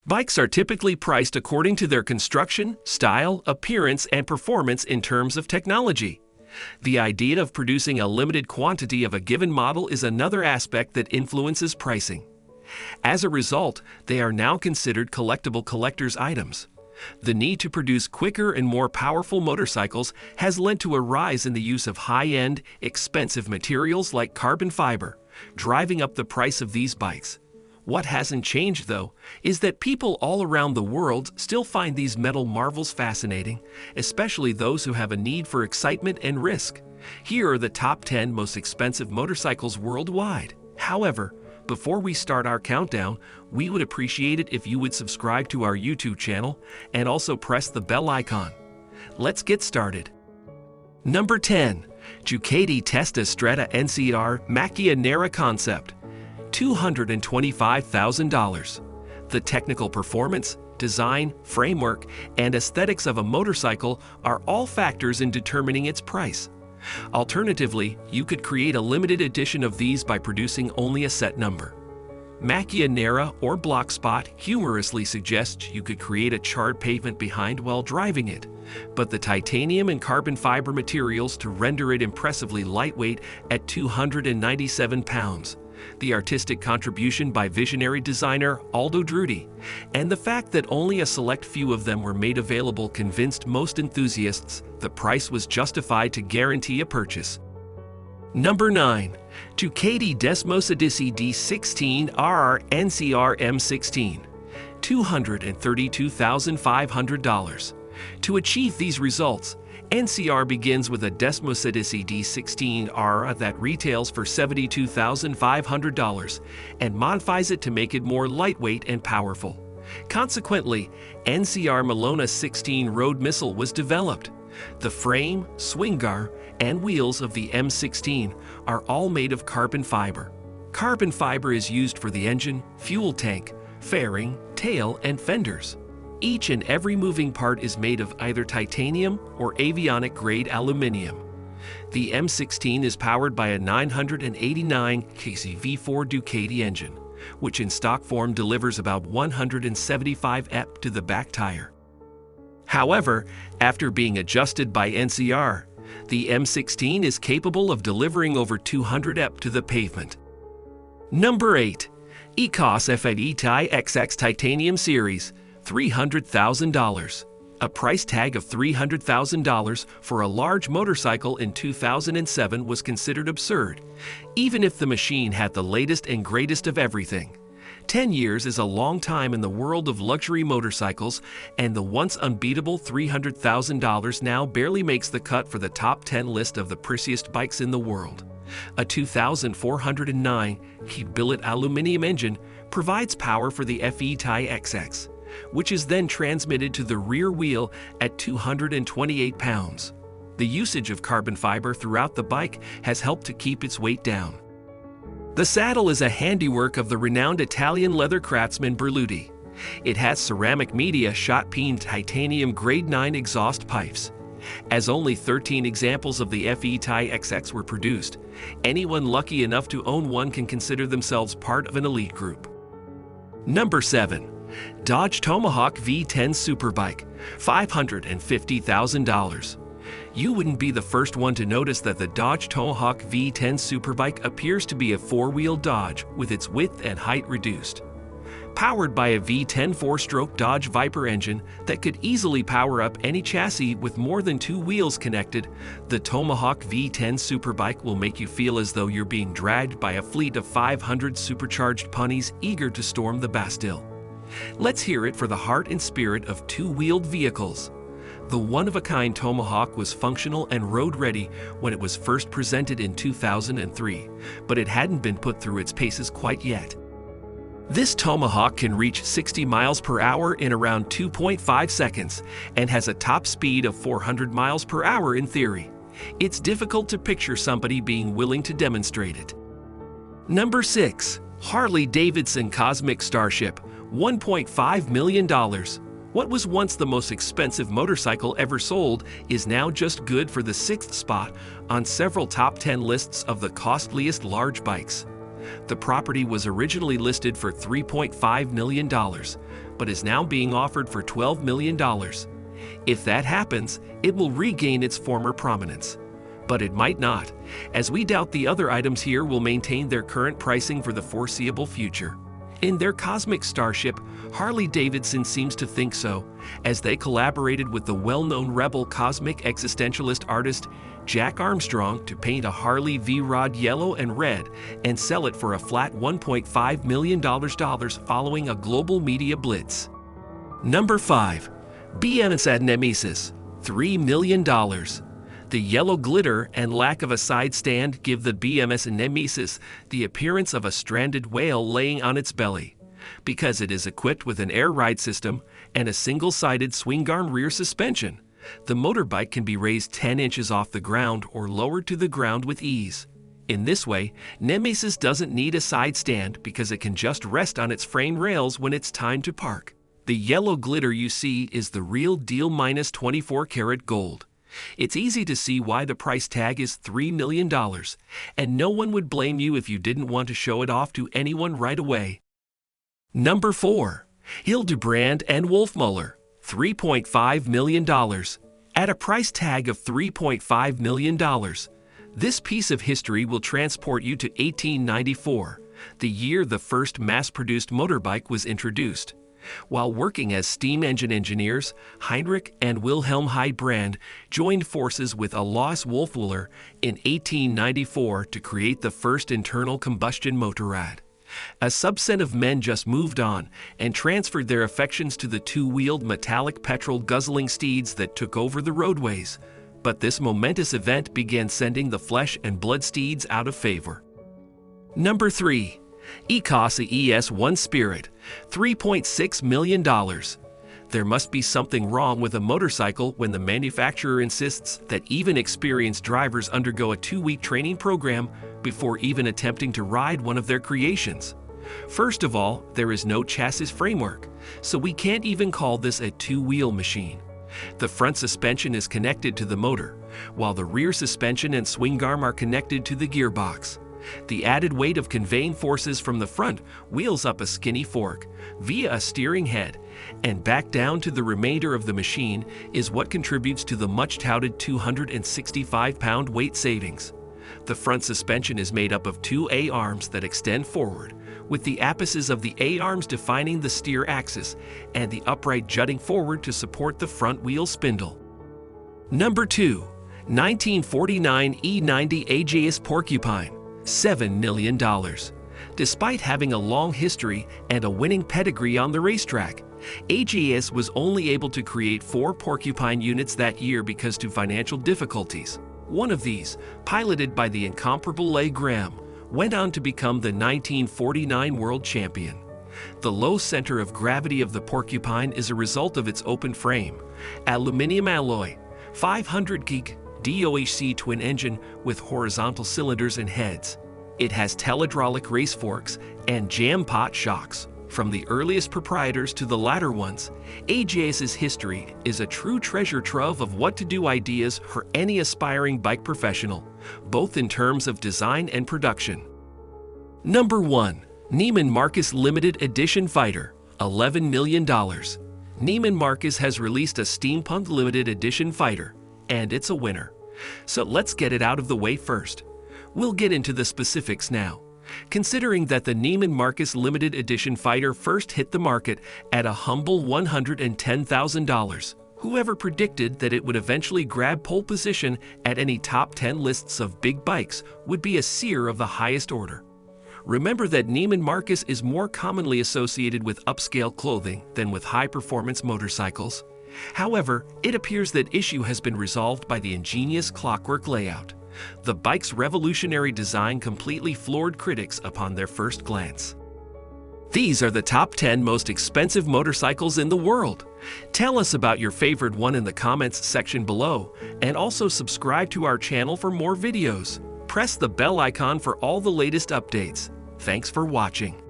Bikes are typically priced according to their construction, style, appearance, and performance in terms of technology. The idea of producing a limited quantity of a given model is another aspect that influences pricing. As a result, they are now considered collectible collector's items. The need to produce quicker and more powerful motorcycles has led to a rise in the use of high-end, expensive materials like carbon fiber, driving up the price of these bikes. What hasn't changed, though, is that people all around the world still find these metal marvels fascinating, especially those who have a need for excitement and risk. Here are the top 10 most expensive motorcycles worldwide. However, before we start our countdown, we would appreciate it if you would subscribe to our YouTube channel and also press the bell icon. Let's get started. Number 10. Ducati Testa Stretta NCR Macchia Nera Concept, $225,000. The technical performance, design, framework, and aesthetics of a motorcycle are all factors in determining its price. Alternatively, you could create a limited edition of these by producing only a set number. Macchia Nera or Block Spot humorously suggests you could create a charred pavement behind while driving it, but the titanium and carbon fiber materials to render it impressively lightweight at 297 pounds, the artistic contribution by visionary designer Aldo Drudy, and the fact that only a select few of them were made available convinced most enthusiasts the price was justified to guarantee a purchase. Number 9. Ducati Desmos Edici D16 RR NCR M16, $232,500. To achieve these results, NCR begins with a Desmos Edici D16 RR that retails for $72,500 and modifies it to make it more lightweight and powerful. Consequently, NCR Malona 16 Road Missile was developed. The frame, swing bar, and wheels of the M16 are all made of carbon fiber. Carbon fiber is used for the engine, fuel tank, fairing, tail, and fenders. Each and every moving part is made of either titanium or avionic-grade aluminum. The M16 is powered by a 989 kc V4 Ducati engine, which in stock form delivers about 175 EP to the back tire. However, after being adjusted by NCR, the M16 is capable of delivering over 200 EP to the pavement. Number 8. ECOS F90 XX Titanium Series, $300,000. A price tag of $300,000 for a large motorcycle in 2007 was considered absurd, even if the machine had the latest and greatest of everything. 10 years is a long time in the world of luxury motorcycles, and the once unbeatable $300,000 now barely makes the cut for the top 10 list of the priciest bikes in the world. A 2,409 billet aluminum engine provides power for the F90 XX, which is then transmitted to the rear wheel at 228 pounds. The usage of carbon fiber throughout the bike has helped to keep its weight down. The saddle is a handiwork of the renowned Italian leather craftsman Berluti. It has ceramic media shot-peened titanium grade 9 exhaust pipes. As only 13 examples of the F90 XX were produced, anyone lucky enough to own one can consider themselves part of an elite group. Number 7. Dodge Tomahawk V10 Superbike, $550,000. You wouldn't be the first one to notice that the Dodge Tomahawk V10 Superbike appears to be a four-wheel Dodge with its width and height reduced. Powered by a V10 four-stroke Dodge Viper engine that could easily power up any chassis with more than 2 wheels connected, the Tomahawk V10 Superbike will make you feel as though you're being dragged by a fleet of 500 supercharged ponies eager to storm the Bastille. Let's hear it for the heart and spirit of two-wheeled vehicles. The one-of-a-kind Tomahawk was functional and road-ready when it was first presented in 2003, but it hadn't been put through its paces quite yet. This Tomahawk can reach 60 miles per hour in around 2.5 seconds and has a top speed of 400 miles per hour in theory. It's difficult to picture somebody being willing to demonstrate it. Number 6. Harley-Davidson Cosmic Starship, $1.5 million. What was once the most expensive motorcycle ever sold is now just good for the 6th spot on several top 10 lists of the costliest large bikes. The property was originally listed for $3.5 million, but is now being offered for $12 million. If that happens, it will regain its former prominence. But it might not, as we doubt the other items here will maintain their current pricing for the foreseeable future. In their cosmic starship, Harley-Davidson seems to think so, as they collaborated with the well-known rebel cosmic existentialist artist Jack Armstrong to paint a Harley V-Rod yellow and red and sell it for a flat $1.5 million following a global media blitz. Number 5. BMS Nemesis, $3 million. The yellow glitter and lack of a side stand give the BMS Nemesis the appearance of a stranded whale laying on its belly. Because it is equipped with an air ride system and a single-sided swing-arm rear suspension, the motorbike can be raised 10 inches off the ground or lowered to the ground with ease. In this way, Nemesis doesn't need a side stand because it can just rest on its frame rails when it's time to park. The yellow glitter you see is the real deal minus 24 karat gold. It's easy to see why the price tag is $3 million, and no one would blame you if you didn't want to show it off to anyone right away. Number 4. Hildebrand and Wolfmuller, $3.5 million. At a price tag of $3.5 million, this piece of history will transport you to 1894, the year the first mass-produced motorbike was introduced. While working as steam engine engineers, Heinrich and Wilhelm Heibrand joined forces with Alois Wolfmuller in 1894 to create the first internal combustion motorrad. A subset of men just moved on and transferred their affections to the two-wheeled metallic petrol-guzzling steeds that took over the roadways. But this momentous event began sending the flesh and blood steeds out of favor. Number 3. E90 AJS Spirit, $3.6 million. There must be something wrong with a motorcycle when the manufacturer insists that even experienced drivers undergo a 2-week training program before even attempting to ride one of their creations. First of all, there is no chassis framework, so we can't even call this a two-wheel machine. The front suspension is connected to the motor, while the rear suspension and swing arm are connected to the gearbox. The added weight of conveying forces from the front wheels up a skinny fork via a steering head and back down to the remainder of the machine is what contributes to the much-touted 265-pound weight savings. The front suspension is made up of two A-arms that extend forward, with the apices of the A-arms defining the steer axis and the upright jutting forward to support the front wheel spindle. Number 2. 1949 E90 AJS Porcupine, $7 million. Despite having a long history and a winning pedigree on the racetrack, AJS was only able to create 4 Porcupine units that year because of financial difficulties. One of these, piloted by the incomparable Leigh Graham, went on to become the 1949 world champion. The low center of gravity of the Porcupine is a result of its open frame, aluminum alloy, 500 geek DOHC twin engine with horizontal cylinders and heads. It has telehydraulic race forks and jam pot shocks. From the earliest proprietors to the latter ones, AJS's history is a true treasure trove of what-to-do ideas for any aspiring bike professional, both in terms of design and production. Number 1. Neiman Marcus Limited Edition Fighter, $11 million. Neiman Marcus has released a steampunk limited edition fighter, and it's a winner. So let's get it out of the way first. We'll get into the specifics now. Considering that the Neiman Marcus limited edition fighter first hit the market at a humble $110,000, whoever predicted that it would eventually grab pole position at any top 10 lists of big bikes would be a seer of the highest order. Remember that Neiman Marcus is more commonly associated with upscale clothing than with high-performance motorcycles. However, it appears that issue has been resolved by the ingenious clockwork layout. The bike's revolutionary design completely floored critics upon their first glance. These are the top 10 most expensive motorcycles in the world. Tell us about your favorite one in the comments section below, and also subscribe to our channel for more videos. Press the bell icon for all the latest updates. Thanks for watching.